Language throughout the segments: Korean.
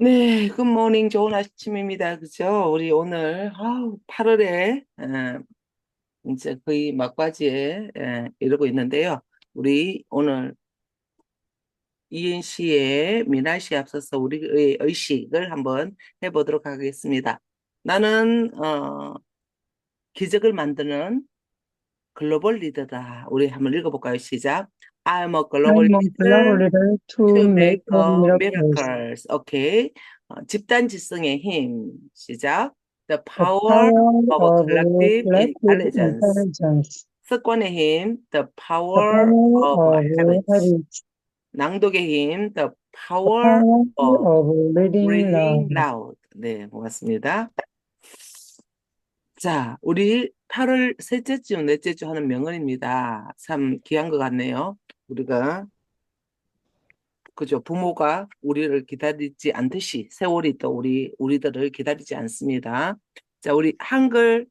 네, 굿모닝 좋은 아침입니다. 그죠? 우리 오늘 8월에 이제 거의 막바지에 이러고 있는데요. 우리 오늘 이은 씨의 미나 씨 앞서서 우리의 의식을 한번 해보도록 하겠습니다. 나는 기적을 만드는 글로벌 리더다. 우리 한번 읽어볼까요? 시작. I'm a global I'm a global leader leader to to make make a a miracles. miracles. 오케이. 집단 지성의 힘. 시작. The The power power of of collective collective intelligence. intelligence. 습관의 힘. The The power power of of habits. habits. 낭독의 힘. The The power power of of reading reading loud. loud. 네, 고맙습니다. 자, 우리 8월 셋째 주, 넷째 주 하는 명언입니다. 참 귀한 것 같네요. 우리가 그죠. 부모가 우리를 기다리지 않듯이 세월이 또 우리들을 기다리지 않습니다. 자, 우리 한글,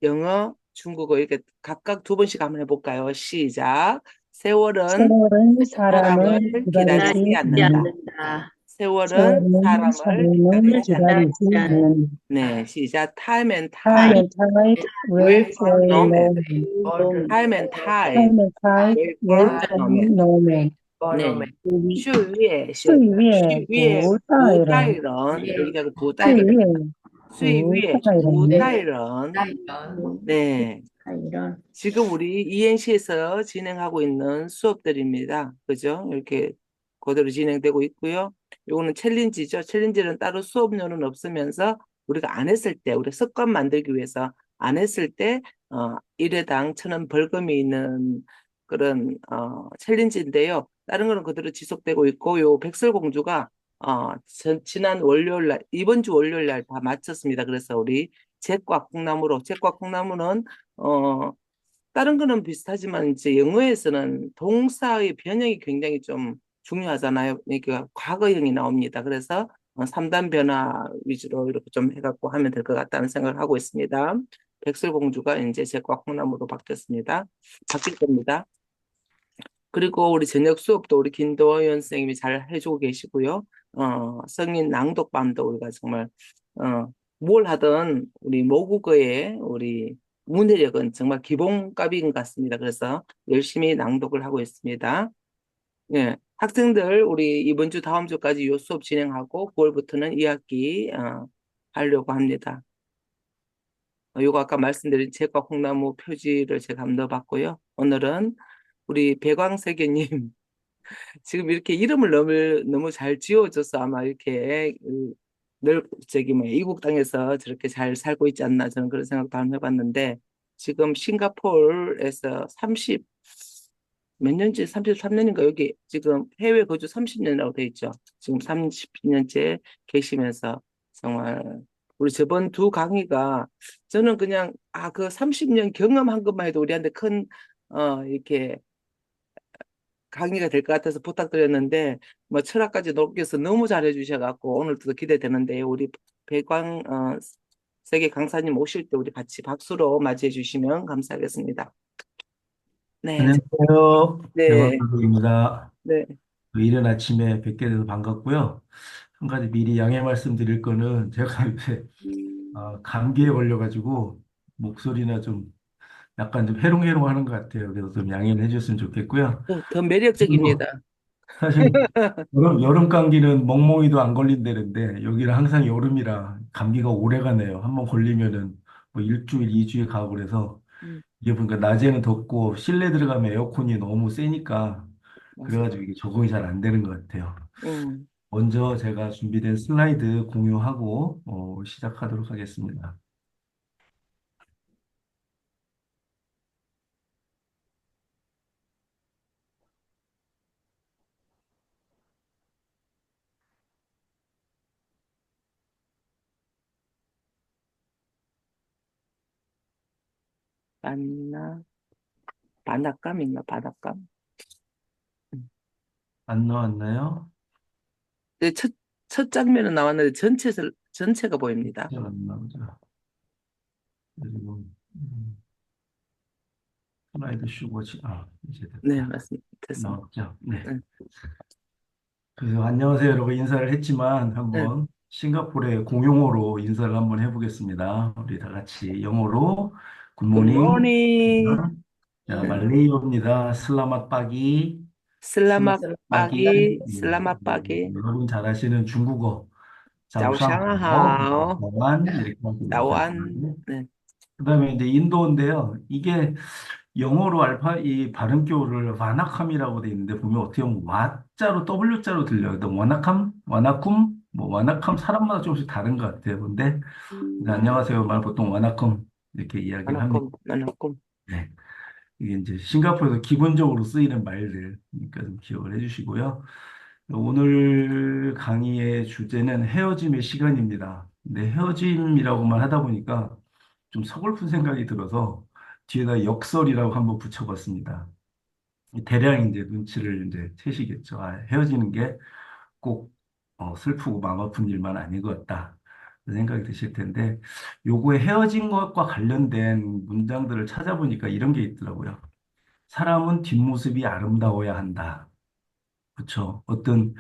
영어, 중국어 이렇게 각각 두 번씩 한번 해볼까요? 시작. 세월은 세월은 사람을 사람을 기다리지 기다리지 기다리지 않는다. 않는다. 않는다. 세월은 세월은 사람을 사람을 을 기다리지 기다리지 않는다. 기다리지 않는다. 않는다. 네, 시작. Time and Time tide and tide wait wait for for no man. no man. Time and tide Time and tide wait wait for for no man. no man. 네. 이 序月 수위 위에 序月 不待人，人여기가 수위 부다이런 위에 岁月 不待人， 부다이런 네. 이런 지금 우리 ENC에서 진행하고 있는 수업들입니다. 그죠? 이렇게 그대로 진행되고 있고요. 요거는 챌린지죠. 챌린지는 따로 수업료는 없으면서 우리가 안 했을 때, 우리 습관 만들기 위해서 안 했을 때, 1회당 1,000원 벌금이 있는 그런, 챌린지인데요. 다른 거는 그대로 지속되고 있고, 요 백설공주가, 지난 월요일 날, 이번 주 월요일 날 다 마쳤습니다. 그래서 우리 잭과 콩나무는, 어, 다른 거는 비슷하지만 이제 영어에서는 동사의 변형이 굉장히 좀 중요하잖아요. 그러니까 과거형이 나옵니다. 그래서 3단 변화 위주로 이렇게 좀 해갖고 하면 될 것 같다는 생각을 하고 있습니다. 백설공주가 이제 제과 콩나무로 바뀌었습니다. 바뀔 겁니다. 그리고 우리 저녁 수업도 우리 김도연 선생님이 잘 해주고 계시고요. 성인 낭독반도 우리가 정말, 어, 뭘 하든 우리 모국어의 우리 문해력은 정말 기본값인 것 같습니다. 그래서 열심히 낭독을 하고 있습니다. 예. 학생들, 우리 이번 주, 다음 주까지 요 수업 진행하고 9월부터는 2학기, 하려고 합니다. 요거 아까 말씀드린 책과 콩나무 표지를 제가 한번 넣어봤고요. 오늘은 우리 배광세계님 지금 이렇게 이름을 너무 잘 지어줘서 아마 이렇게 저기 뭐 이국 땅에서 저렇게 잘 살고 있지 않나 저는 그런 생각도 한번 해봤는데 지금 싱가포르에서 30 몇 년째 33년인가 여기 지금 해외 거주 30년이라고 돼 있죠. 지금 30년째 계시면서 정말 우리 저번 두 강의가 저는 그냥 그 30년 경험한 것만 해도 우리한테 큰 이렇게 강의가 될 것 같아서 부탁드렸는데 뭐 철학까지 높여서 너무 잘해 주셔갖고 오늘도 기대되는데 우리 배광 세계 강사님 오실 때 우리 같이 박수로 맞이해 주시면 감사하겠습니다. 네, 안녕하세요. 영화 네, 감독입니다. 네. 이른 아침에 뵙게 돼서 반갑고요. 한 가지 미리 양해 말씀드릴 거는 제가 요새 감기에 걸려가지고 목소리나 좀 약간 좀 해롱해롱 하는 것 같아요. 그래서 좀 양해를 해주셨으면 좋겠고요. 더 그리고 매력적입니다. 사실 여름 감기는 멍멍이도 안 걸린다는데 여기는 항상 여름이라 감기가 오래 가네요. 한 번 걸리면은 뭐 일주일, 이주일 가고 그래서 음, 이게 보니까 낮에는 덥고 실내 들어가면 에어컨이 너무 세니까 맞아요. 그래가지고 이게 적응이 잘 안 되는 것 같아요. 음, 먼저 제가 준비된 슬라이드 공유하고 시작하도록 하겠습니다. 만나, 바닷감인가, 바닷감? 음. 안 나왔나요? 네, 첫 장면은 나왔는데 전체가 보입니다. 잘 안 나오죠. 그리고 슬라이드 쉬고지 이제 네, 됐다. 맞습니다. 됐습니다. 나왔죠. 네. 네, 그래서 안녕하세요, 여러분 인사를 했지만 네, 한번 싱가포르의 공용어로 인사를 한번 해보겠습니다. 우리 다 같이 영어로 Good 굿모닝. morning. 자, 말레이어입니다. 슬라맛 빠기. 슬라맛 Selamat 빠기. pagi. Selamat pagi. 여러분 잘 아시는 중국어. Chào sáng 자우상하오, hảo. 자완 이렇게 하시면 Chào 될 anh. 거예요. 네. 그다음에 이제 인도인데요. 이게 영어로 알파 이 발음교를 와나캄이라고 돼 있는데 보면 어떻게 보면 와자로 W자로 들려요. 근데 와나캄, 와나쿰, 뭐 와나캄 사람마다 조금씩 다른 것 같아요. 근데 네, 안녕하세요 말 보통 와나컴 이렇게 이야기를 합니다. 만화꿈, 만화꿈. 네. 이게 이제 싱가포르에서 기본적으로 쓰이는 말들니까 좀 기억을 해주시고요. 오늘 강의의 주제는 헤어짐의 시간입니다. 근데 헤어짐이라고만 하다 보니까 좀 서글픈 생각이 들어서 뒤에다 역설이라고 한번 붙여봤습니다. 대략 이제 눈치를 이제 채시겠죠. 아, 헤어지는 게 꼭 슬프고 마음 아픈 일만 아닌 것 같다. 그런 생각이 드실 텐데, 요거에 헤어진 것과 관련된 문장들을 찾아보니까 이런 게 있더라고요. 사람은 뒷모습이 아름다워야 한다. 그렇죠. 어떤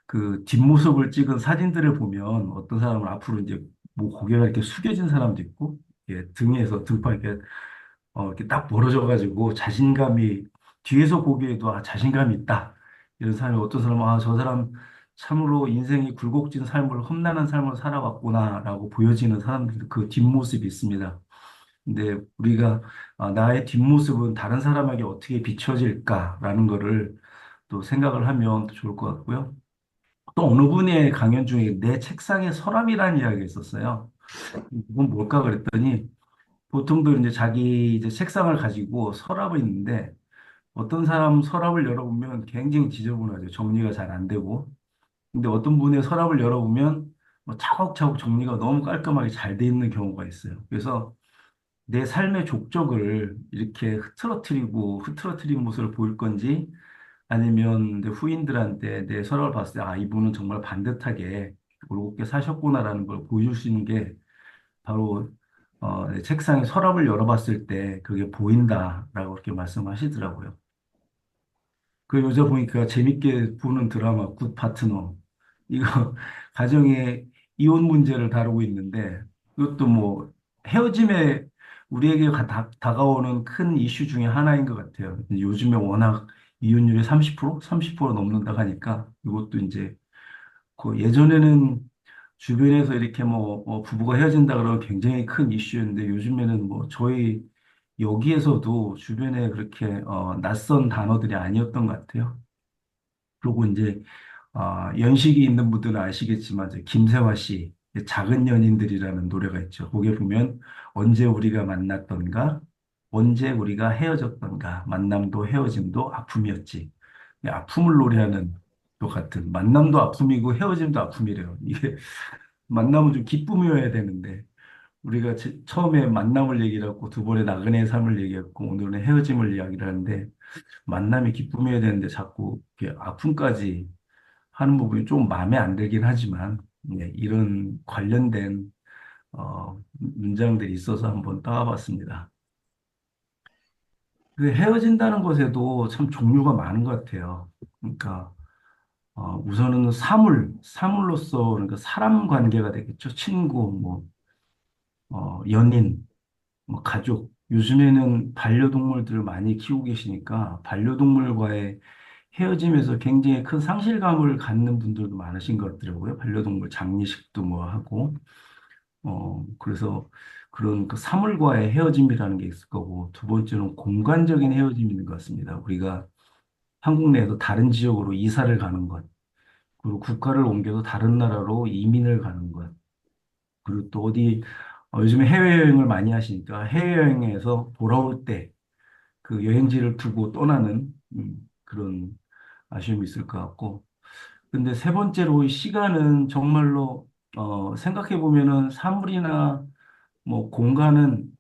그 뒷모습을 찍은 사진들을 보면 어떤 사람은 앞으로 이제 뭐 고개가 이렇게 숙여진 사람도 있고, 예, 등에서 등판 이렇게 이렇게 딱 벌어져가지고 자신감이 뒤에서 보기에도 아, 자신감이 있다. 이런 사람이 어떤 사람은 아, 저 사람 참으로 인생이 굴곡진 삶을 험난한 삶을 살아왔구나라고 보여지는 사람들 그 뒷모습이 있습니다. 근데 우리가 나의 뒷모습은 다른 사람에게 어떻게 비춰질까라는 거를 또 생각을 하면 더 좋을 것 같고요. 또 어느 분의 강연 중에 내 책상에 서랍이라는 이야기가 있었어요. 이건 뭘까 그랬더니 보통들 이제 자기 이제 책상을 가지고 서랍이 있는데 어떤 사람 서랍을 열어보면 굉장히 지저분하죠. 정리가 잘 안 되고. 근데 어떤 분의 서랍을 열어보면 뭐 차곡차곡 정리가 너무 깔끔하게 잘 돼 있는 경우가 있어요. 그래서 내 삶의 족적을 이렇게 흐트러뜨린 모습을 보일 건지 아니면 내 후인들한테 내 서랍을 봤을 때 아, 이분은 정말 반듯하게 올곧게 사셨구나라는 걸 보여줄 수 있는 게 바로 내 책상에 서랍을 열어봤을 때 그게 보인다라고 그렇게 말씀하시더라고요. 그 여자 보니까 재밌게 보는 드라마 굿 파트너 이거 가정의 이혼 문제를 다루고 있는데 이것도 뭐 헤어짐에 우리에게 다가오는 큰 이슈 중에 하나인 것 같아요. 요즘에 워낙 이혼율이 30% 넘는다 하니까 이것도 이제 그 예전에는 주변에서 이렇게 뭐 부부가 헤어진다 그러면 굉장히 큰 이슈였는데 요즘에는 뭐 저희 여기에서도 주변에 그렇게 낯선 단어들이 아니었던 것 같아요. 그리고 이제 연식이 있는 분들은 아시겠지만 이제 김세화 씨 작은 연인들이라는 노래가 있죠. 거기에 보면 언제 우리가 만났던가, 언제 우리가 헤어졌던가, 만남도 헤어짐도 아픔이었지. 이 아픔을 노래하는 것 같은 만남도 아픔이고 헤어짐도 아픔이래요. 이게 만남은 좀 기쁨이어야 되는데 우리가 처음에 만남을 얘기를 하고 두 번에 나그네의 삶을 얘기했고 오늘은 헤어짐을 이야기를 하는데 만남이 기쁨이어야 되는데 자꾸 이렇게 아픔까지 하는 부분이 좀 마음에 안 들긴 하지만 예, 이런 관련된 문장들이 있어서 한번 따와봤습니다. 그 헤어진다는 것에도 참 종류가 많은 것 같아요. 그러니까 우선은 사물로서 그러니까 사람 관계가 되겠죠. 친구, 뭐 연인, 뭐 가족. 요즘에는 반려동물들을 많이 키우고 계시니까 반려동물과의 헤어짐에서 굉장히 큰 상실감을 갖는 분들도 많으신 것 같더라고요. 반려동물 장례식도 뭐 하고. 그래서 그런 그 사물과의 헤어짐이라는 게 있을 거고, 두 번째는 공간적인 헤어짐이 있는 것 같습니다. 우리가 한국 내에서 다른 지역으로 이사를 가는 것, 그리고 국가를 옮겨서 다른 나라로 이민을 가는 것, 그리고 또 어디, 요즘에 해외여행을 많이 하시니까 해외여행에서 돌아올 때 그 여행지를 두고 떠나는 그런 아쉬움이 있을 것 같고, 근데 세 번째로 이 시간은 정말로 생각해 보면은 사물이나 뭐 공간은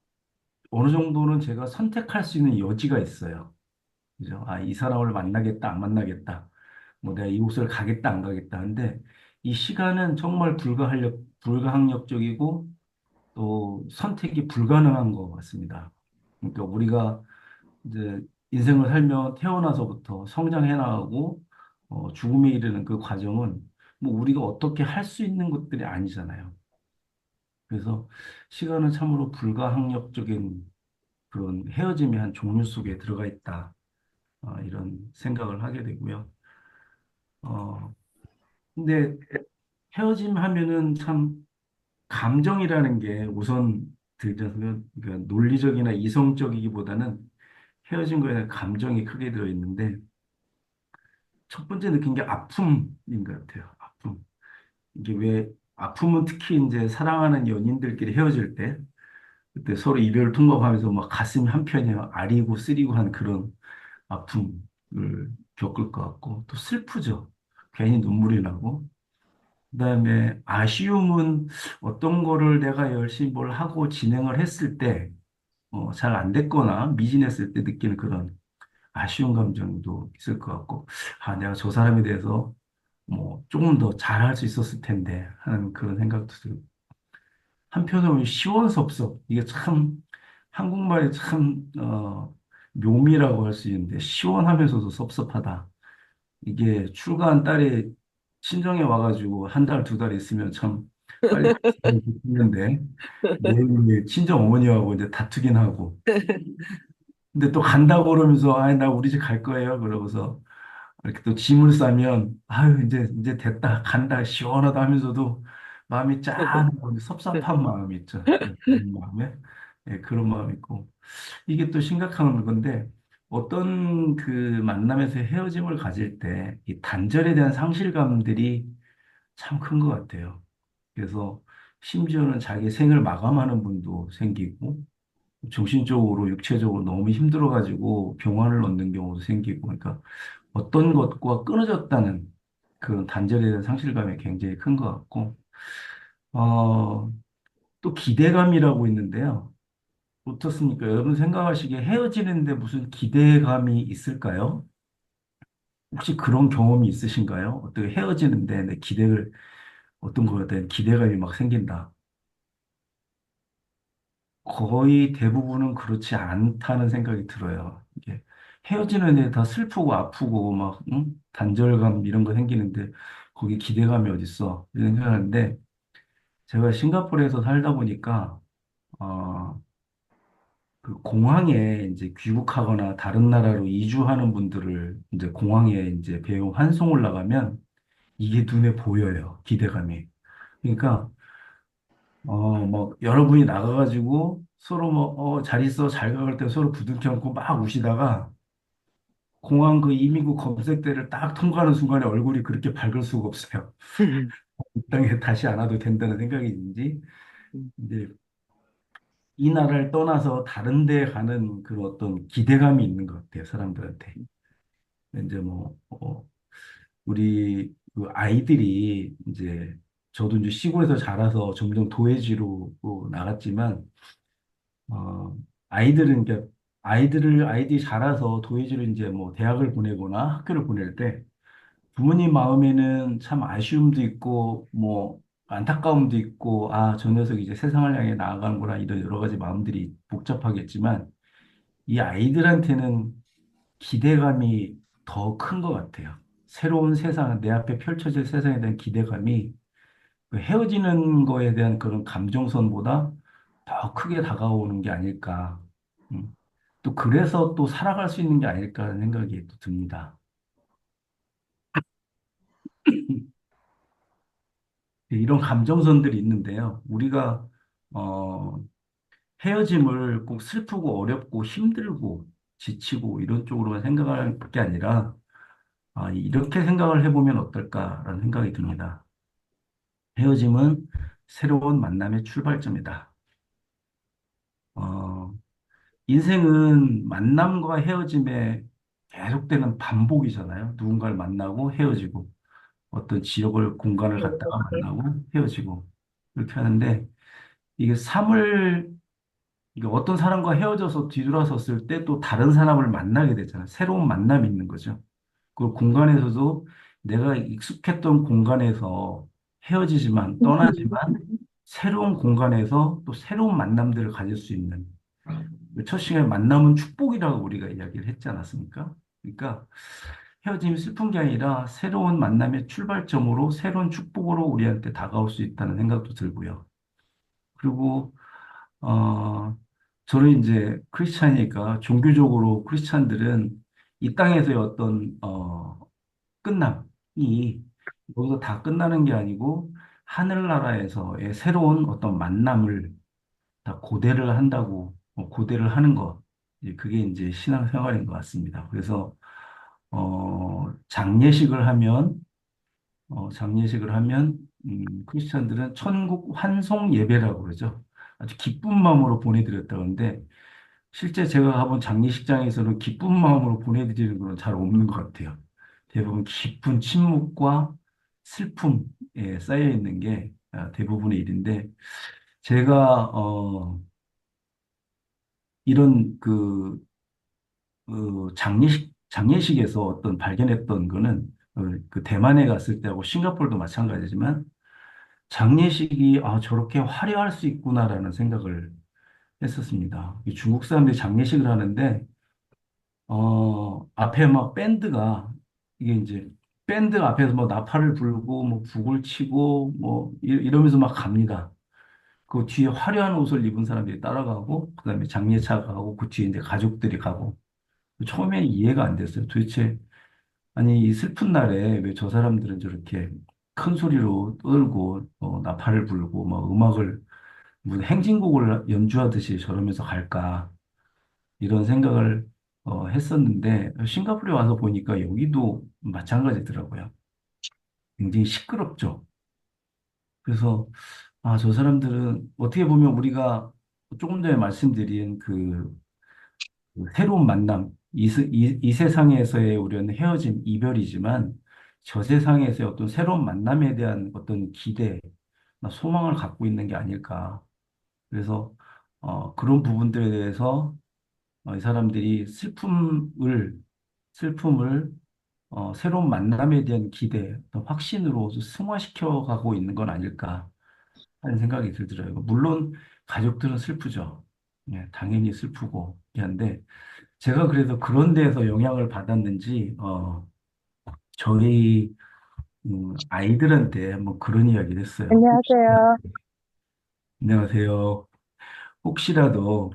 어느 정도는 제가 선택할 수 있는 여지가 있어요. 그죠? 아, 이 사람을 만나겠다, 안 만나겠다. 뭐 내가 이곳을 가겠다, 안 가겠다. 근데 이 시간은 정말 불가항력적이고 또 선택이 불가능한 것 같습니다. 그러니까 우리가 이제 인생을 살며 태어나서부터 성장해 나가고 죽음에 이르는 그 과정은 뭐 우리가 어떻게 할 수 있는 것들이 아니잖아요. 그래서 시간은 참으로 불가항력적인 그런 헤어짐의 한 종류 속에 들어가 있다. 이런 생각을 하게 되고요. 어, 근데 헤어짐 하면은 참 감정이라는 게 우선 들어서 그러니까 논리적이나 이성적이기보다는 헤어진 거에 대한 감정이 크게 들어있는데 첫 번째 느낀 게 아픔인 것 같아요. 아픔. 이게 왜 아픔은 특히 이제 사랑하는 연인들끼리 헤어질 때 그때 서로 이별을 통곡하면서 막 가슴이 한편이 아리고 쓰리고 한 그런 아픔을 겪을 것 같고 또 슬프죠. 괜히 눈물이 나고 그다음에 아쉬움은 어떤 거를 내가 열심히 뭘 하고 진행을 했을 때 잘 안 됐거나 미진했을 때 느끼는 그런 아쉬운 감정도 있을 것 같고 내가 저 사람에 대해서 뭐 조금 더 잘할 수 있었을 텐데 하는 그런 생각도 들고 한편으로는 시원섭섭 이게 참 한국말이 참 묘미라고 할 수 있는데 시원하면서도 섭섭하다. 이게 출가한 딸이 친정에 와가지고 한 달, 두 달 있으면 참 빨리 갔으면 좋겠는데 매일 친정 어머니하고 이제 다투긴 하고 근데 또 간다고 그러면서 나 우리 집 갈 거예요. 그러고서 이렇게 또 짐을 싸면 아유 이제 됐다 간다 시원하다 하면서도 마음이 짠하고 섭섭한 마음이 있죠. 그런 마음에 그런 마음이 있고 이게 또 심각한 건데 어떤 그 만남에서 헤어짐을 가질 때 이 단절에 대한 상실감들이 참 큰 것 같아요. 그래서 심지어는 자기 생을 마감하는 분도 생기고 정신적으로 육체적으로 너무 힘들어가지고 병원을 넣는 경우도 생기고 그러니까 어떤 것과 끊어졌다는 그런 단절에 대한 상실감이 굉장히 큰 것 같고 어, 또 기대감이라고 있는데요. 어떻습니까? 여러분 생각하시기에 헤어지는데 무슨 기대감이 있을까요? 혹시 그런 경험이 있으신가요? 어떻게 헤어지는데 내 기대를 어떤 거에 대한 기대감이 막 생긴다. 거의 대부분은 그렇지 않다는 생각이 들어요. 이게 헤어지는 데 다 슬프고 아프고 막 단절감 이런 거 생기는데 거기 기대감이 어딨어? 이런 생각하는데 제가 싱가포르에서 살다 보니까 어, 그 공항에 이제 귀국하거나 다른 나라로 이주하는 분들을 이제 공항에 이제 배우 환송을 나가면 이게 눈에 보여요. 기대감이. 그러니까 뭐 여러분이 나가가지고 서로 뭐 잘 있어 잘 가 갈 때 서로 부둥켜 안고 막 우시다가 공항 그 이민국 검색대를 딱 통과하는 순간에 얼굴이 그렇게 밝을 수가 없어요. 이 땅에 다시 안 와도 된다는 생각이 있는지 이제 이 나라를 떠나서 다른 데 가는 그런 어떤 기대감이 있는 것 같아요, 사람들한테. 이제 뭐, 우리 그 아이들이 이제 저도 이제 시골에서 자라서 점점 도회지로 나갔지만, 아이들은 이제 아이들이 자라서 도회지로 이제 뭐 대학을 보내거나 학교를 보낼 때 부모님 마음에는 참 아쉬움도 있고, 뭐 안타까움도 있고, 저 녀석이 이제 세상을 향해 나아가는구나 이런 여러 가지 마음들이 복잡하겠지만, 이 아이들한테는 기대감이 더 큰 것 같아요. 새로운 세상, 내 앞에 펼쳐질 세상에 대한 기대감이 그 헤어지는 거에 대한 그런 감정선보다 더 크게 다가오는 게 아닐까. 음. 또 그래서 또 살아갈 수 있는 게 아닐까 하는 생각이 또 듭니다. 이런 감정선들이 있는데요. 우리가 어, 헤어짐을 꼭 슬프고 어렵고 힘들고 지치고 이런 쪽으로만 생각할 게 아니라 이렇게 생각을 해보면 어떨까라는 생각이 듭니다. 헤어짐은 새로운 만남의 출발점이다. 어, 인생은 만남과 헤어짐의 계속되는 반복이잖아요. 누군가를 만나고 헤어지고, 어떤 지역을, 공간을 갔다가 만나고 헤어지고, 이렇게 하는데, 이게 삶을, 이게 어떤 사람과 헤어져서 뒤돌아섰을 때 또 다른 사람을 만나게 되잖아요. 새로운 만남이 있는 거죠. 그 공간에서도 내가 익숙했던 공간에서 헤어지지만 떠나지만 새로운 공간에서 또 새로운 만남들을 가질 수 있는 첫 시간에 만남은 축복이라고 우리가 이야기를 했지 않았습니까? 그러니까 헤어짐이 슬픈 게 아니라 새로운 만남의 출발점으로 새로운 축복으로 우리한테 다가올 수 있다는 생각도 들고요. 그리고 어, 저는 이제 크리스찬이니까 종교적으로 크리스찬들은 이 땅에서의 어떤 끝남이 여기서 다 끝나는 게 아니고 하늘나라에서의 새로운 어떤 만남을 다 고대를 한다고 고대를 하는 것 그게 이제 신앙생활인 것 같습니다. 그래서 장례식을 하면 장례식을 하면 크리스천들은 천국 환송 예배라고 그러죠. 아주 기쁜 마음으로 보내드렸다고 하는데 실제 제가 가본 장례식장에서는 기쁜 마음으로 보내드리는 건 잘 없는 것 같아요. 대부분 깊은 침묵과 슬픔에 쌓여 있는 게 대부분의 일인데 제가 이런 장례식에서 어떤 발견했던 거는 그 대만에 갔을 때하고 싱가포르도 마찬가지지만 장례식이 저렇게 화려할 수 있구나라는 생각을 했었습니다. 이 중국 사람들이 장례식을 하는데 앞에 막 밴드가 이게 이제 밴드 앞에서 뭐 나팔을 불고 뭐 북을 치고 뭐 이러면서 막 갑니다. 그 뒤에 화려한 옷을 입은 사람들이 따라가고 그다음에 장례차가 가고 그 뒤에 이제 가족들이 가고 처음에 이해가 안 됐어요. 도대체 아니 이 슬픈 날에 왜 저 사람들은 저렇게 큰 소리로 떨고 나팔을 불고 막 음악을 무슨 행진곡을 연주하듯이 저러면서 갈까 이런 생각을 했었는데 싱가포르에 와서 보니까 여기도 마찬가지더라고요. 굉장히 시끄럽죠. 그래서 저 사람들은 어떻게 보면 우리가 조금 전에 말씀드린 그 새로운 만남, 이 세상에서의 우리는 헤어짐, 이별이지만 저 세상에서의 어떤 새로운 만남에 대한 어떤 기대, 소망을 갖고 있는 게 아닐까. 그래서 그런 부분들에 대해서 이 사람들이 슬픔을 새로운 만남에 대한 기대, 또 확신으로 승화시켜 가고 있는 건 아닐까 하는 생각이 들더라고요. 물론 가족들은 슬프죠. 예, 당연히 슬프고 한데 제가 그래서 그런 데에서 영향을 받았는지 저희 아이들한테 한번 그런 이야기를 했어요. 안녕하세요. 안녕하세요. 혹시라도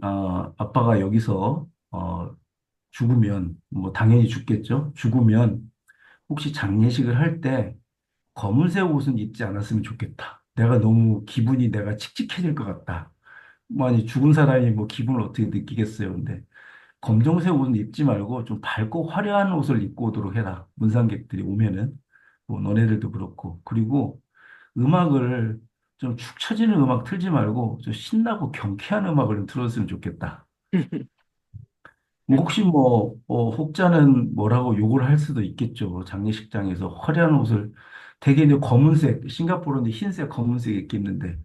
아빠가 여기서 죽으면 뭐 당연히 죽겠죠. 죽으면 혹시 장례식을 할 때 검은색 옷은 입지 않았으면 좋겠다. 내가 너무 기분이 내가 칙칙해질 것 같다. 뭐 아니 죽은 사람이 뭐 기분을 어떻게 느끼겠어요. 근데 검정색 옷은 입지 말고 좀 밝고 화려한 옷을 입고 오도록 해라. 문상객들이 오면은 뭐 너네들도 그렇고 그리고 음악을 좀 축 처지는 음악 틀지 말고 좀 신나고 경쾌한 음악을 좀 틀었으면 좋겠다. 뭐 혹시 혹자는 뭐라고 욕을 할 수도 있겠죠. 장례식장에서 화려한 옷을 되게 이제 검은색, 싱가포르는 흰색, 검은색 이렇게 입는데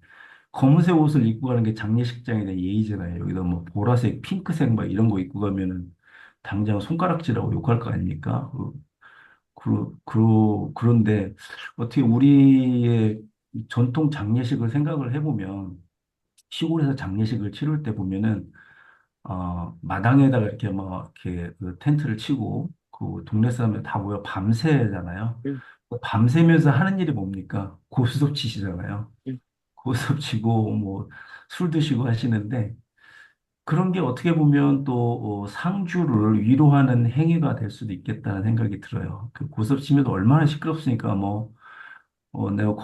검은색 옷을 입고 가는 게 장례식장에 대한 예의잖아요. 여기다 뭐 보라색, 핑크색 막 이런 거 입고 가면은 당장 손가락질하고 욕할 거 아닙니까? 그런데 어떻게 우리의 전통 장례식을 생각을 해보면 시골에서 장례식을 치를 때 보면은 마당에다가 이렇게 막 이렇게 그 텐트를 치고 그 동네 사람들 다 모여 밤새잖아요. 음, 밤새면서 하는 일이 뭡니까? 고스톱 치시잖아요. 음. 고스톱 치고 뭐 술 드시고 하시는데 그런 게 어떻게 보면 또 상주를 위로하는 행위가 될 수도 있겠다는 생각이 들어요. 그 고스톱 치면 얼마나 시끄럽습니까? 내가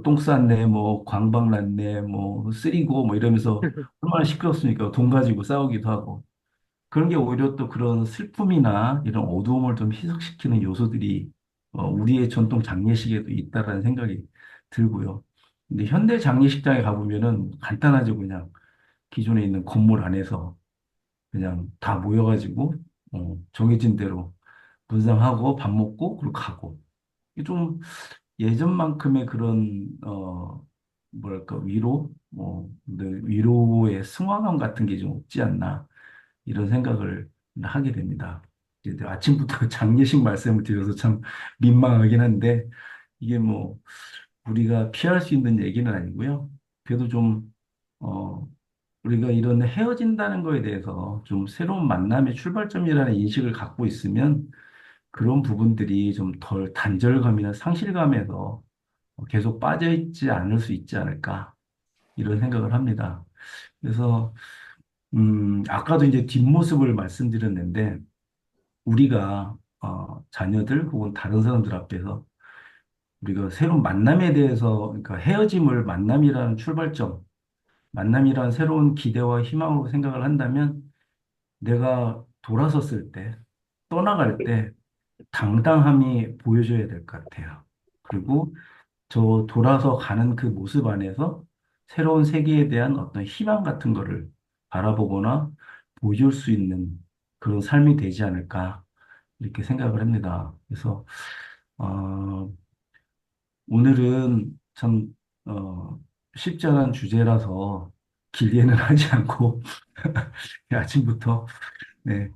똥 쌌네, 광방 났네, 쓰리고 이러면서 얼마나 시끄럽습니까? 돈 가지고 싸우기도 하고. 그런 게 오히려 또 그런 슬픔이나 이런 어두움을 좀 희석시키는 요소들이 우리의 전통 장례식에도 있다라는 생각이 들고요. 근데 현대 장례식장에 가보면은 간단하죠, 그냥 기존에 있는 건물 안에서 그냥 다 모여가지고 정해진 대로 분상하고 밥 먹고 그리고 가고. 이게 좀 예전만큼의 그런 뭐랄까 위로의 승화감 같은 게 좀 없지 않나 이런 생각을 하게 됩니다. 이제 아침부터 장례식 말씀을 드려서 참 민망하긴 한데 이게 우리가 피할 수 있는 얘기는 아니고요. 그래도 좀 우리가 이런 헤어진다는 거에 대해서 좀 새로운 만남의 출발점이라는 인식을 갖고 있으면 그런 부분들이 좀 덜 단절감이나 상실감에서 계속 빠져있지 않을 수 있지 않을까 이런 생각을 합니다. 그래서 아까도 이제 뒷모습을 말씀드렸는데 우리가 자녀들 혹은 다른 사람들 앞에서 우리가 새로운 만남에 대해서 그러니까 헤어짐을 만남이라는 출발점, 만남이라는 새로운 기대와 희망으로 생각을 한다면 내가 돌아섰을 때, 떠나갈 때 당당함이 보여줘야 될 것 같아요. 그리고 저 돌아서 가는 그 모습 안에서 새로운 세계에 대한 어떤 희망 같은 거를 바라보거나 보여줄 수 있는 그런 삶이 되지 않을까 이렇게 생각을 합니다. 그래서 어, 오늘은 참 쉽지 않은 주제라서 길게는 하지 않고 아침부터 네,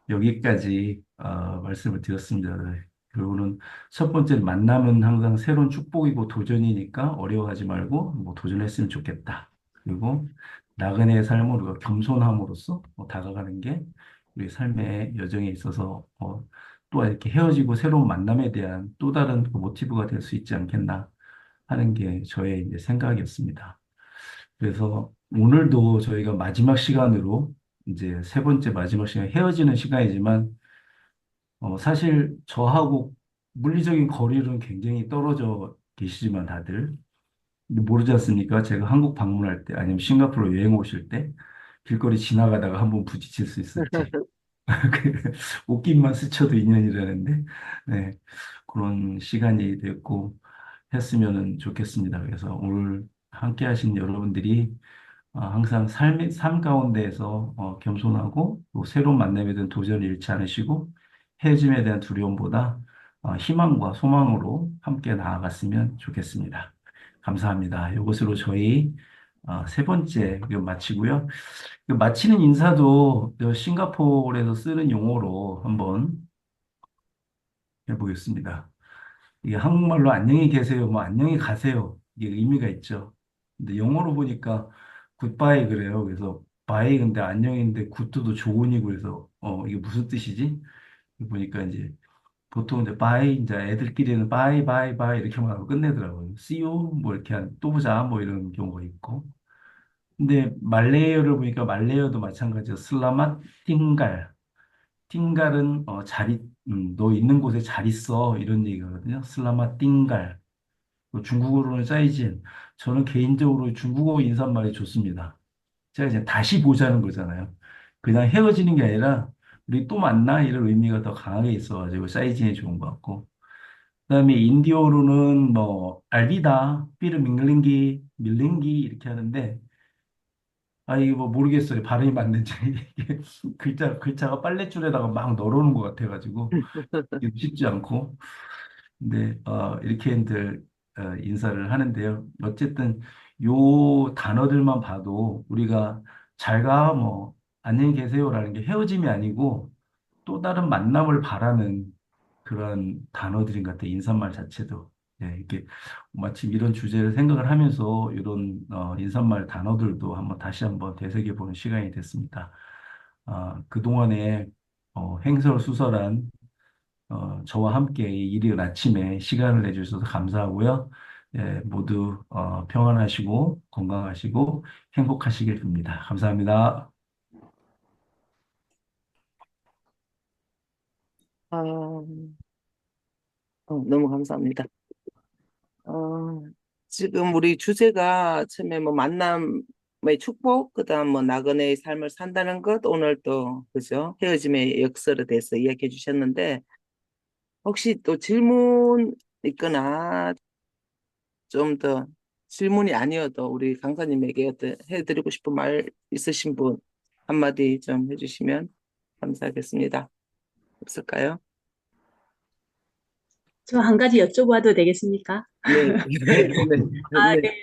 여기까지 말씀을 드렸습니다. 네. 그리고는 첫 번째 만남은 항상 새로운 축복이고 도전이니까 어려워하지 말고 뭐 도전했으면 좋겠다. 그리고 나그네의 삶을 우리가 겸손함으로써 다가가는 게 우리 삶의 여정에 있어서 또 이렇게 헤어지고 새로운 만남에 대한 또 다른 그 모티브가 될 수 있지 않겠나 하는 게 저의 이제 생각이었습니다. 그래서 오늘도 저희가 마지막 시간으로 이제 세 번째 마지막 시간 헤어지는 시간이지만 사실 저하고 물리적인 거리는 굉장히 떨어져 계시지만 다들 근데 모르지 않습니까? 제가 한국 방문할 때 아니면 싱가포르 여행 오실 때 길거리 지나가다가 한번 부딪힐 수 있을지 그 옷깃만 스쳐도 인연이라는데 네, 그런 시간이 됐고 했으면 좋겠습니다. 그래서 오늘 함께 하신 여러분들이 항상 삶 가운데에서 겸손하고 또 새로운 만남에 대한 도전을 잃지 않으시고 헤어짐에 대한 두려움보다 희망과 소망으로 함께 나아갔으면 좋겠습니다. 감사합니다. 이것으로 저희 세 번째 이거 마치고요. 그 마치는 인사도 저 싱가포르에서 쓰는 용어로 한번 해보겠습니다. 이게 한국말로 안녕히 계세요, 뭐 안녕히 가세요. 이게 의미가 있죠. 근데 영어로 보니까 굿바이 그래요. 그래서 바이 근데 안녕인데 굿도 좋은이고 그래서 이게 무슨 뜻이지? 보니까 이제 보통 이제 바이 이제 애들끼리는 바이 바이 바이 이렇게 말하고 끝내더라고요. See you 뭐 이렇게 또 보자 뭐 이런 경우가 있고. 근데 말레이어를 보니까 말레이어도 마찬가지로 슬라맛 팅갈. 팅갈은 너 있는 곳에 잘 있어 이런 얘기거든요. 슬라맛 팅갈. 뭐 중국어로는 짜이진. 저는 개인적으로 중국어 인사말이 좋습니다. 제가 이제 다시 보자는 거잖아요. 그냥 헤어지는 게 아니라 우리 또 만나 이런 의미가 더 강하게 있어가지고 사이진이 좋은 것 같고. 그다음에 인디어로는 뭐 알비다, 삐르 밀링기, 밀링기 이렇게 하는데 이거 뭐 모르겠어요. 발음이 맞는지 이게 글자가 빨랫줄에다가 막 널어놓은 것 같아가지고 이게 쉽지 않고. 네, 이렇게들 인사를 하는데요. 어쨌든 요 단어들만 봐도 우리가 잘 가, 뭐, 안녕히 계세요라는 게 헤어짐이 아니고 또 다른 만남을 바라는 그런 단어들인 것 같아요. 인사말 자체도. 네, 이렇게 마침 이런 주제를 생각을 하면서 이런 인사말 단어들도 한번 다시 한번 되새겨보는 시간이 됐습니다. 그동안에 횡설수설한 저와 함께 이 이른 아침에 시간을 내주셔서 감사하고요. 예, 모두 평안하시고 건강하시고 행복하시길 빕니다. 감사합니다. 아, 너무 감사합니다. 어, 지금 우리 주제가 처음에 뭐 만남의 축복, 그다음 뭐 나그네의 삶을 산다는 것, 오늘 또 그죠? 헤어짐의 역설에 대해서 이야기해 주셨는데 혹시 또 질문 있거나 좀 더 질문이 아니어도 우리 강사님에게 어떤 해드리고 싶은 말 있으신 분 한마디 좀 해주시면 감사하겠습니다. 없을까요? 저 한 가지 여쭤봐도 되겠습니까? 네, 네, 아, 네, 네.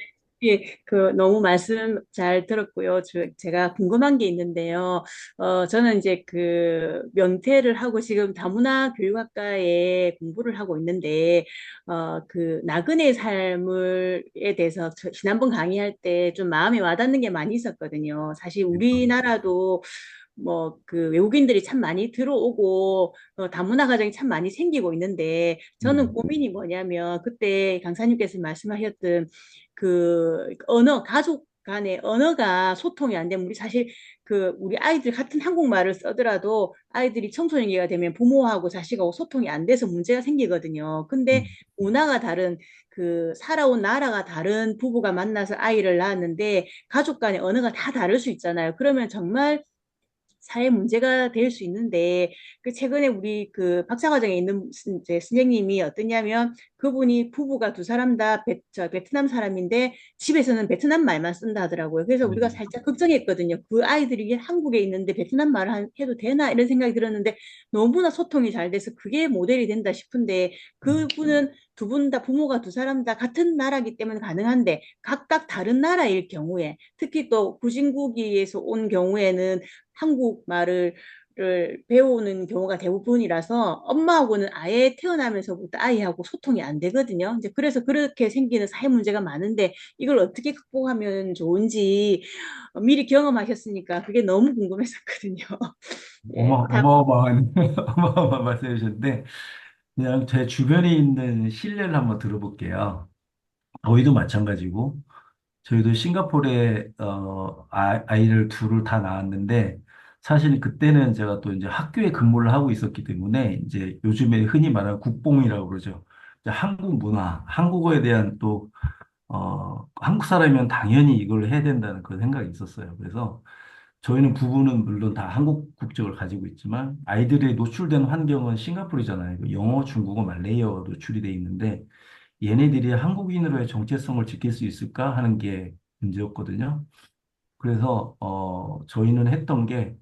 예, 너무 말씀 잘 들었고요. 제가 궁금한 게 있는데요. 저는 이제 명퇴를 하고 지금 다문화 교육학과에 공부를 하고 있는데, 나그네 삶을에 대해서 지난번 강의할 때 좀 마음에 와닿는 게 많이 있었거든요. 사실 우리나라도 외국인들이 참 많이 들어오고 다문화 가정이 참 많이 생기고 있는데 저는 음, 고민이 뭐냐면 그때 강사님께서 말씀하셨던 가족 간의 언어가 소통이 안 되면 우리 사실 우리 아이들 같은 한국말을 쓰더라도 아이들이 청소년기가 되면 부모하고 자식하고 소통이 안 돼서 문제가 생기거든요. 근데 음, 문화가 다른 살아온 나라가 다른 부부가 만나서 아이를 낳았는데 가족 간의 언어가 다 다를 수 있잖아요. 그러면 정말 사회 문제가 될 수 있는데 최근에 우리 박사과정에 있는 이제 선생님이 어떠냐면 그분이 부부가 두 사람 다 베트남 사람인데 집에서는 베트남 말만 쓴다 하더라고요. 그래서 네. 우리가 살짝 걱정했거든요. 그 아이들이 한국에 있는데 베트남 말을 해도 되나 이런 생각이 들었는데 너무나 소통이 잘 돼서 그게 모델이 된다 싶은데 그분은 두 분 다 부모가 두 사람 다 같은 나라기 때문에 가능한데 각각 다른 나라일 경우에 특히 또 후진국에서 온 경우에는 한국말을 배우는 경우가 대부분이라서 엄마하고는 아예 태어나면서부터 아이하고 소통이 안 되거든요. 이제 그래서 그렇게 생기는 사회 문제가 많은데 이걸 어떻게 극복하면 좋은지 미리 경험하셨으니까 그게 너무 궁금했었거든요. 예, 어마어마한, 어마어마한 말씀해 주셨는데, 그냥 제 주변에 있는 실례를 한번 들어볼게요. 저희도 마찬가지고, 저희도 싱가포르에, 아이를 둘을 다 낳았는데, 사실 그때는 제가 또 이제 학교에 근무를 하고 있었기 때문에, 이제 요즘에 흔히 말하는 국뽕이라고 그러죠. 이제 한국 문화, 한국어에 대한 또, 한국 사람이면 당연히 이걸 해야 된다는 그런 생각이 있었어요. 그래서 저희는 부부는 물론 다 한국 국적을 가지고 있지만 아이들이 노출된 환경은 싱가포르잖아요. 그 영어, 중국어, 말레이어 노출이 돼 있는데 얘네들이 한국인으로의 정체성을 지킬 수 있을까 하는 게 문제였거든요. 그래서 저희는 했던 게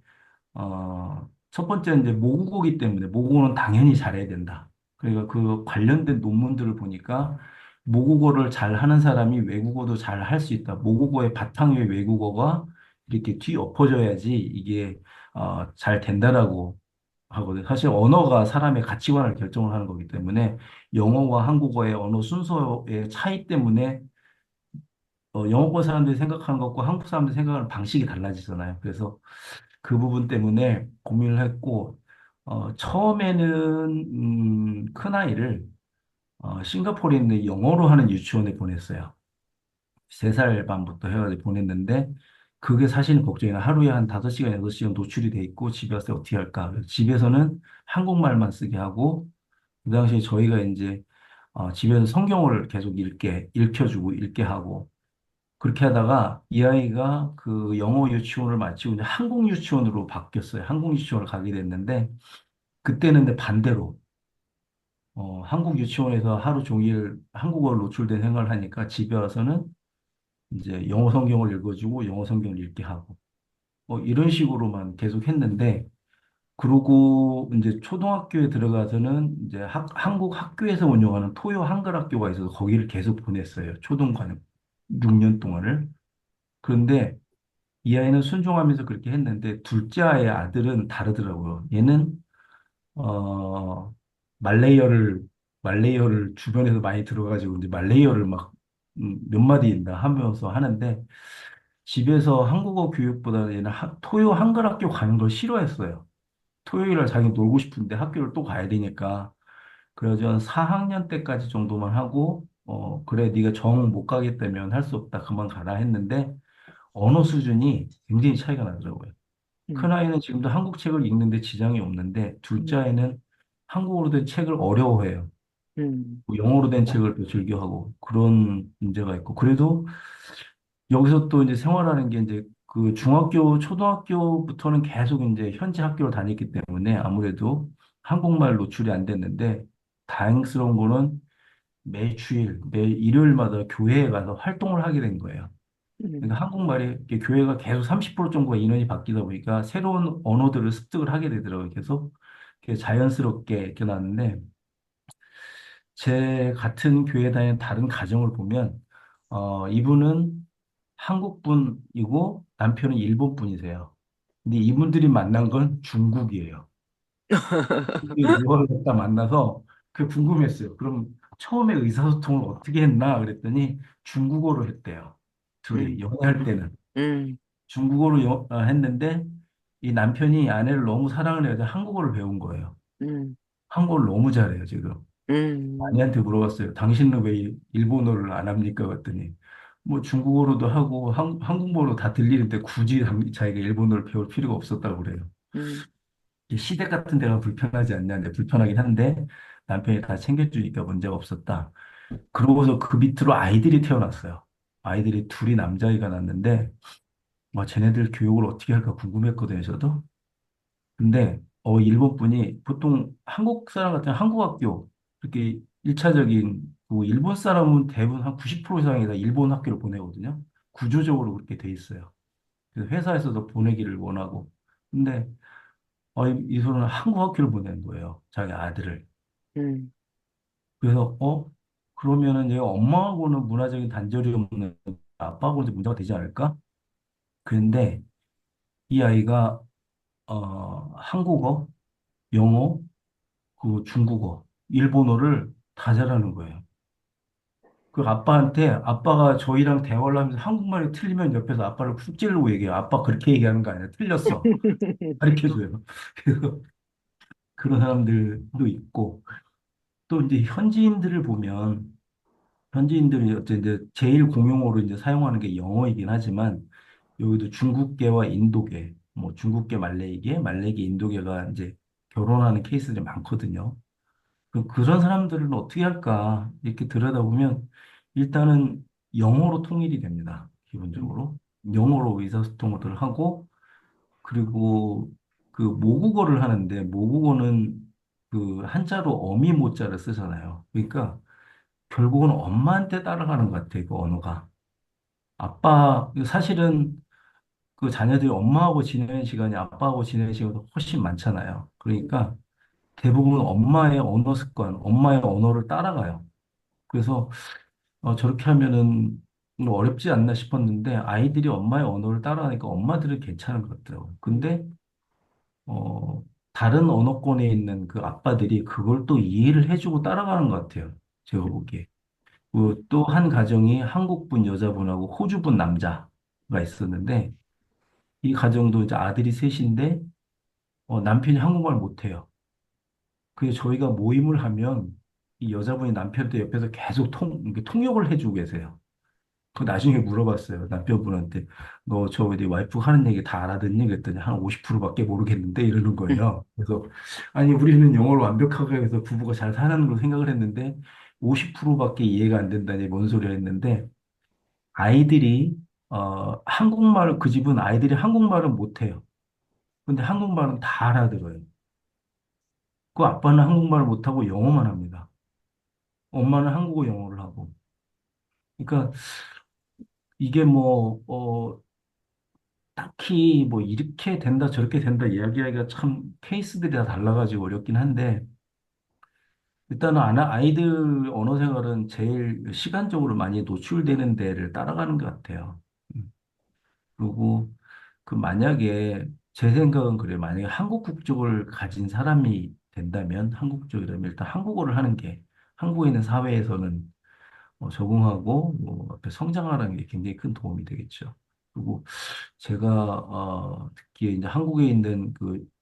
첫 번째 이제 모국어기 때문에 모국어는 당연히 잘해야 된다. 그러니까 그 관련된 논문들을 보니까 모국어를 잘 하는 사람이 외국어도 잘 할 수 있다. 모국어의 바탕 위에 외국어가 이렇게 뒤엎어져야지 이게 잘 된다라고 하거든요. 사실 언어가 사람의 가치관을 결정을 하는 거기 때문에 영어와 한국어의 언어 순서의 차이 때문에 영어권 사람들이 생각하는 것과 한국 사람들이 생각하는 방식이 달라지잖아요. 그래서 그 부분 때문에 고민을 했고, 처음에는, 큰아이를, 싱가포르에 있는 영어로 하는 유치원에 보냈어요. 3살 반부터 해가지고 보냈는데, 그게 사실 걱정이나 하루에 한 5시간, 6시간 노출이 돼 있고, 집에 와서 어떻게 할까? 그래서 집에서는 한국말만 쓰게 하고, 그 당시에 저희가 이제, 집에서 성경을 계속 읽혀주고, 읽게 하고, 그렇게 하다가 이 아이가 그 영어 유치원을 마치고 이제 한국 유치원으로 바뀌었어요. 한국 유치원을 가게 됐는데 그때는 근데 반대로 한국 유치원에서 하루 종일 한국어로 노출된 생활을 하니까 집에 와서는 이제 영어 성경을 읽어주고 영어 성경을 읽게 하고 이런 식으로만 계속 했는데 그러고 이제 초등학교에 들어가서는 이제 한국 학교에서 운영하는 토요 한글 학교가 있어서 거기를 계속 보냈어요. 초등관 6년 동안을. 그런데 이 아이는 순종하면서 그렇게 했는데 둘째 아이의 아들은 다르더라고요. 얘는 어 말레이어를 말레이어를 주변에서 많이 들어가지고 이제 말레이어를 막 몇 마디 다 하면서 하는데 집에서 한국어 교육보다 얘는 토요 한글 학교 가는 걸 싫어했어요. 토요일날 자기 놀고 싶은데 학교를 또 가야 되니까 그래서 한 4학년 때까지 정도만 하고 그래 네가 정 못 가겠다면 할 수 없다 그만 가라 했는데 언어 수준이 굉장히 차이가 나더라고요. 음, 큰아이는 지금도 한국 책을 읽는데 지장이 없는데 둘째 음, 아이는 한국어로 된 책을 어려워해요. 음, 뭐 영어로 된 책을 더 즐겨하고 그런 문제가 있고 그래도 여기서 또 이제 생활하는 게 이제 그 중학교, 초등학교부터는 계속 이제 현지 학교를 다녔기 때문에 아무래도 한국말 노출이 안 됐는데 다행스러운 거는 매 주일, 매 일요일마다 교회에 가서 활동을 하게 된 거예요. 음, 그러니까 한국말이 이렇게 교회가 계속 30% 정도가 인원이 바뀌다 보니까 새로운 언어들을 습득을 하게 되더라고요. 계속 이렇게 자연스럽게 이렇게 나는데 제 같은 교회 다니는 다른 가정을 보면 이분은 한국 분이고 남편은 일본 분이세요. 근데 이분들이 만난 건 중국이에요. 이 유학을 갔다 만나서 그 궁금했어요. 그럼 처음에 의사소통을 어떻게 했나 그랬더니 중국어로 했대요. 둘이 음, 연애할 때는 음, 중국어로 했는데 이 남편이 아내를 너무 사랑을 해서 한국어를 배운 거예요. 음, 한국어를 너무 잘해요, 지금. 음, 아내한테 물어봤어요. 당신은 왜 일본어를 안 합니까? 그랬더니 뭐 중국어로도 하고 한국어로 다 들리는데 굳이 자기가 일본어를 배울 필요가 없었다고 그래요. 음, 이 시댁 같은 데가 불편하지 않냐? 근데 불편하긴 한데 남편이 다 챙겨주니까 문제가 없었다. 그러고서 그 밑으로 아이들이 태어났어요. 아이들이 둘이 남자아이가 났는데 뭐 쟤네들 교육을 어떻게 할까 궁금했거든요, 저도. 근데 일본 분이 보통 한국 사람 같은 한국 학교 이렇게 일차적인 그 일본 사람은 대부분 한 90% 이상이 다 일본 학교를 보내거든요. 구조적으로 그렇게 돼 있어요. 그래서 회사에서도 보내기를 원하고. 근데 이 소는 한국 학교를 보내는 거예요. 자기 아들을. 음, 그래서 그러면은 얘가 엄마하고는 문화적인 단절이 없는 아빠하고는 이제 문제가 되지 않을까? 그런데 이 아이가 한국어, 영어, 그 중국어, 일본어를 다 잘하는 거예요. 그 아빠한테 아빠가 저희랑 대화를 하면서 한국말이 틀리면 옆에서 아빠를 쿡 찌르고 얘기해요. 아빠 그렇게 얘기하는 거 아니야. 틀렸어. 가르쳐줘요. 그래서 그런 사람들도 있고 또 이제 현지인들을 보면 현지인들이 어쨌든 이제 제일 공용어로 이제 사용하는 게 영어이긴 하지만 여기도 중국계와 인도계, 뭐 중국계 말레이계, 말레이계 인도계가 이제 결혼하는 케이스들이 많거든요. 그런 사람들은 어떻게 할까? 이렇게 들여다보면 일단은 영어로 통일이 됩니다. 기본적으로. 영어로 의사소통을 하고 그리고 그 모국어를 하는데 모국어는 그 한자로 어미 모자를 쓰잖아요. 그러니까 결국은 엄마한테 따라가는 것 같아요. 그 언어가. 사실은 그 자녀들이 엄마하고 지내는 시간이 아빠하고 지내는 시간보다 훨씬 많잖아요. 그러니까 대부분 엄마의 언어 습관, 엄마의 언어를 따라가요. 그래서 저렇게 하면은 뭐 어렵지 않나 싶었는데 아이들이 엄마의 언어를 따라하니까 엄마들은 괜찮은 것 같더라고요. 근데 어, 다른 언어권에 있는 그 아빠들이 그걸 또 이해를 해주고 따라가는 것 같아요. 제가 보기에. 그 또 한 가정이 한국분 여자분하고 호주분 남자가 있었는데 이 가정도 이제 아들이 셋인데 남편이 한국말 못해요. 그래서 저희가 모임을 하면 이 여자분이 남편한테 옆에서 계속 이렇게 통역을 해주고 계세요. 그 나중에 물어봤어요. 남편분한테. 너 저 우리 와이프 하는 얘기 다 알아듣니? 그랬더니 한 50%밖에 모르겠는데 이러는 거예요. 그래서 아니 우리는 영어를 완벽하게 해서 부부가 잘 사는 걸로 생각을 했는데 50%밖에 이해가 안 된다니 뭔 소리야 했는데 아이들이 한국말 그 집은 아이들이 한국말은 못해요. 근데 한국말은 다 알아들어요. 그 아빠는 한국말을 못하고 영어만 합니다. 엄마는 한국어 영어를 하고. 그러니까 이게 딱히 뭐 이렇게 된다 저렇게 된다 이야기하기가 참 케이스들이 다 달라가지고 어렵긴 한데 일단은 아이들 언어 생활은 제일 시간적으로 많이 노출되는 데를 따라가는 것 같아요. 음. 그리고 만약에 제 생각은 그래요. 만약에 한국 국적을 가진 사람이 된다면 한국 국적이라면 일단 한국어를 하는 게 한국에 있는 사회에서는 적응하고 뭐 앞에 성장하는 게 굉장히 큰 도움이 되겠죠. 그리고 제가 듣기에 이제 한국에 있는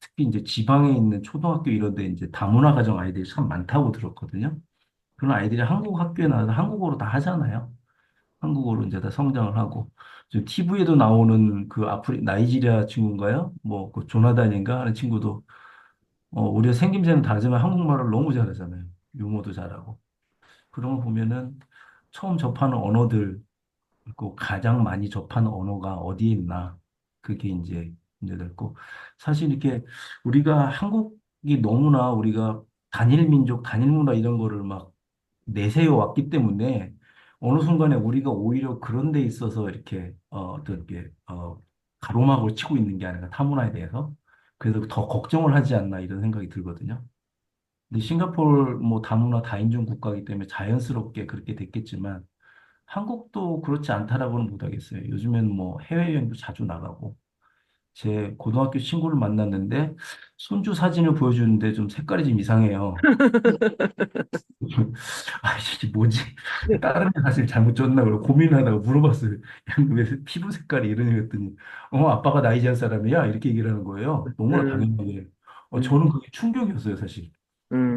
특히 이제 지방에 있는 초등학교 이런 데 이제 다문화 가정 아이들이 참 많다고 들었거든요. 그런 아이들이 한국 학교에 나와서 한국어로 다 하잖아요. 한국어로 이제 다 성장을 하고 지금 TV에도 나오는 그 나이지리아 친구인가요? 뭐 그 조나단인가 하는 친구도 우리가 생김새는 다르지만 한국말을 너무 잘하잖아요. 유머도 잘하고. 그런 거 보면은 처음 접하는 언어들, 그 가장 많이 접하는 언어가 어디에 있나. 그게 이제 문제됐고. 사실 이렇게 우리가 한국이 너무나 우리가 단일 민족, 단일 문화 이런 거를 막 내세워 왔기 때문에 어느 순간에 우리가 오히려 그런 데 있어서 이렇게 어떤 게 가로막을 치고 있는 게 아닌가 타문화에 대해서. 그래서 더 걱정을 하지 않나 이런 생각이 들거든요. 근데 싱가포르 뭐 다문화 다인종 국가이기 때문에 자연스럽게 그렇게 됐겠지만 한국도 그렇지 않다라고는 못하겠어요. 요즘엔 뭐 해외여행도 자주 나가고. 제 고등학교 친구를 만났는데 손주 사진을 보여주는데 좀 색깔이 좀 이상해요. 아, 이게 뭐지? 네. 다른 애 사실 잘못 줬나 그러고 고민하다가 물어봤어요. 야, 왜 피부 색깔이 이러니 그랬더니 아빠가 나이지한 사람이야? 이렇게 얘기를 하는 거예요. 너무나 음, 당연하게. 음, 저는 그게 충격이었어요, 사실. 음,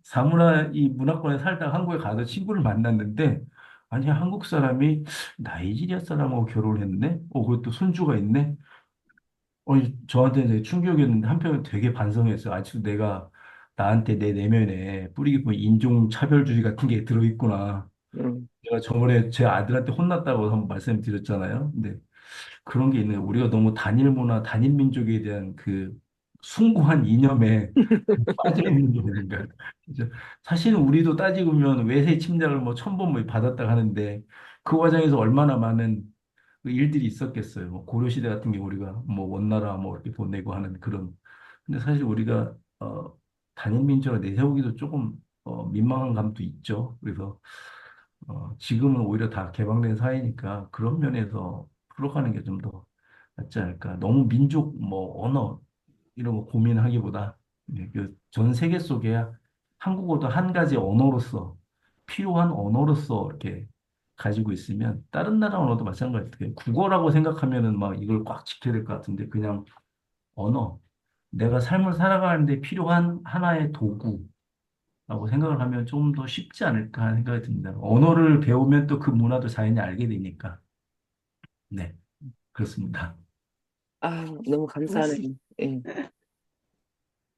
사문화 이 문화권에 살다가 한국에 가서 친구를 만났는데 아니 한국 사람이 나이지리아 사람하고 결혼을 했네? 그것도 손주가 있네? 저한테 이제 충격이었는데 한편은 되게 반성했어요. 아직도 내가 나한테 내 내면에 뿌리 깊은 인종차별주의 같은 게 들어있구나. 음, 제가 저번에 제 아들한테 혼났다고 한번 말씀드렸잖아요. 근데 그런 게 있는 거예요. 우리가 너무 단일 문화, 단일 민족에 대한 그 숭고한 이념에 빠져 있는 게 아닌가. 그죠? 사실은 우리도 따지고 보면 외세 침략을 뭐 1000번 뭐 받았다 하는데 그 과정에서 얼마나 많은 그 일들이 있었겠어요. 뭐 고려시대 같은 경우 우리가 뭐 원나라 뭐 이렇게 보내고 하는 그런. 근데 사실 우리가 단일 민족을 내세우기도 조금 민망한 감도 있죠. 그래서 지금은 오히려 다 개방된 사회니까 그런 면에서 풀어가는 게 좀 더 낫지 않을까. 너무 민족 뭐 언어 이런 거 고민하기보다 그전 세계 속에 한국어도 한 가지 언어로서 필요한 언어로서 이렇게 가지고 있으면 다른 나라 언어도 마찬가지예요. 국어라고 생각하면은 막 이걸 꽉 지켜야 될 것 같은데 그냥 언어, 내가 삶을 살아가는데 필요한 하나의 도구라고 생각을 하면 좀 더 쉽지 않을까 하는 생각이 듭니다. 언어를 배우면 또 그 문화도 자연히 알게 되니까. 네, 그렇습니다. 아, 너무 고맙습니다. 감사하네요. 예.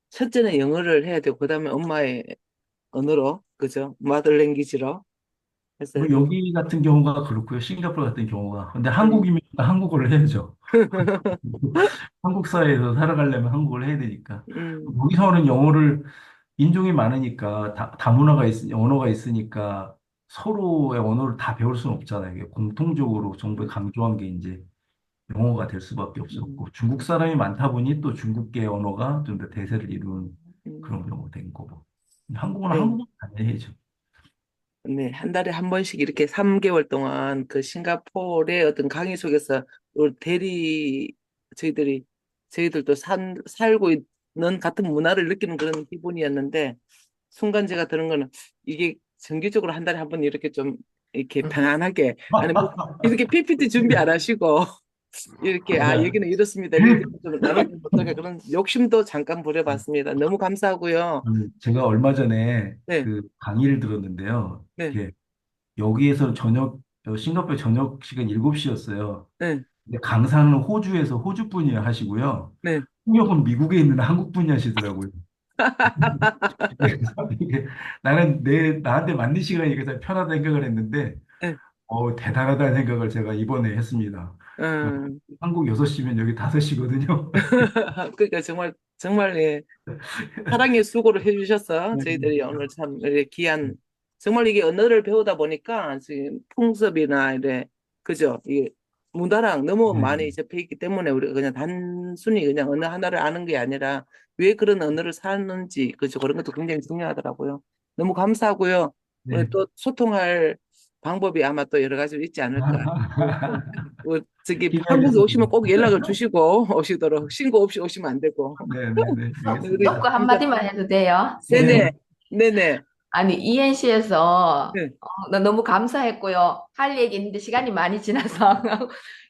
첫째는 영어를 해야 되고, 그 다음에 엄마의 언어로, 그죠? 마들 랭귀지로 해서 뭐 좀, 여기 같은 경우가 그렇고요. 싱가포르 같은 경우가. 근데 네. 한국이면 한국어를 해야죠. 한국 사회에서 살아가려면 한국어를 해야 되니까. 음, 여기서는 영어를 인종이 많으니까 다문화가 언어가 있으니까 서로의 언어를 다 배울 수는 없잖아요. 이게 공통적으로 정부에 강조한 게 이제 영어가 될 수밖에 음, 없었고 중국 사람이 많다 보니 또 중국계 언어가 좀 더 대세를 이룬 음. 그런 경우가 된 거고. 한국어는 네. 한국어 안 해야죠. 네, 한 달에 한 번씩 이렇게 3개월 동안 그 싱가포르의 어떤 강의 속에서 또 저희들이, 저희들도 살고 있는 같은 문화를 느끼는 그런 기분이었는데, 순간 제가 드는 거는 이게 정기적으로 한 달에 한 번 이렇게 좀 이렇게 편안하게, 아니, 뭐 이렇게 PPT 준비 안 하시고, 이렇게, 아, 맞아요. 여기는 이렇습니다. 이렇게 좀 나눠주면 어떨까 그런 욕심도 잠깐 부려봤습니다. 너무 감사하고요. 제가 얼마 전에 네, 그 강의를 들었는데요. 네, 이렇게 여기에서 싱가포르 저녁 시간 7시였어요. 네, 근데 강사는 호주에서 호주 분이 하시고요. 네. 통역은 미국에 있는 한국 분이 하시더라고요. 그래서 이게 나는 나한테 맞는 시간이니까 참 편하다 생각을 했는데, 네. 대단하다는 생각을 제가 이번에 했습니다. 어, 음, 한국 6시면 여기 5시거든요. 그러니까 정말 예, 사랑의 수고를 해주셔서 저희들이 오늘 참 이렇게 귀한 정말 이게 언어를 배우다 보니까 지금 풍습이나 이래 그죠? 이게 문화랑 너무 네. 많이 접해 있기 때문에 우리가 그냥 단순히 그냥 언어 하나를 아는 게 아니라 왜 그런 언어를 사는지 그죠? 그런 것도 굉장히 중요하더라고요. 너무 감사하고요. 오늘 네. 또 소통할 방법이 아마 또 여러 가지 있지 않을까. 어, 저기 한국에 오시면 기대하겠습니다. 꼭 연락을 주시고 오시도록 신고 없이 오시면 안 되고. 네네네, 우리 조금 알겠습니다. 진짜 한마디만 해도 돼요? 네네 네. 네네 아니, ENC에서 네. 나 너무 감사했고요. 할 얘기 있는데 시간이 많이 지나서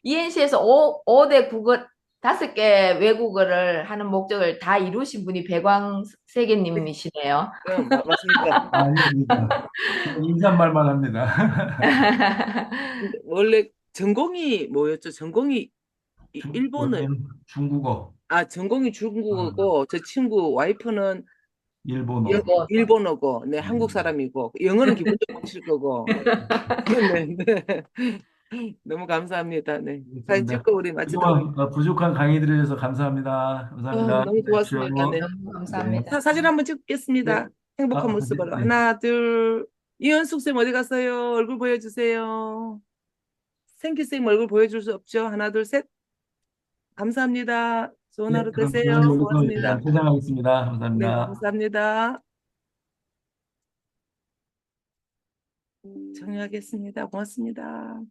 ENC에서 5대 국어 5개 외국어를 하는 목적을 다 이루신 분이 배광 네. 세계님이시네요. 맞습니다. 아닙니다. 인사말만 합니다. 근데 원래 전공이 뭐였죠? 전공이 일본어 원래는 중국어, 전공이 아, 중국어고 저 친구 와이프는 일본어. 일본어고 네 한국 음, 사람이고 영어는 기본적으로 칠 거고 네, 네. 너무 감사합니다. 네. 사진 알겠습니다. 찍고 우리 마치도록 부족한 강의 들으셔서 감사합니다. 감사합니다. 너무 좋았습니다. 네. 안녕하십시오. 너무 네. 감사합니다. 사진 한번 네. 찍겠습니다. 행복한 네. 모습으로. 네. 하나, 둘. 이현숙 쌤 어디 갔어요? 얼굴 보여주세요. 생기 쌤 얼굴 보여줄 수 없죠? 하나, 둘, 셋. 감사합니다. 좋은 네, 하루 그럼 되세요. 저는 여기서 고맙습니다. 일단 퇴장하겠습니다. 네, 감사합니다. 감사합니다. 정리하겠습니다. 고맙습니다.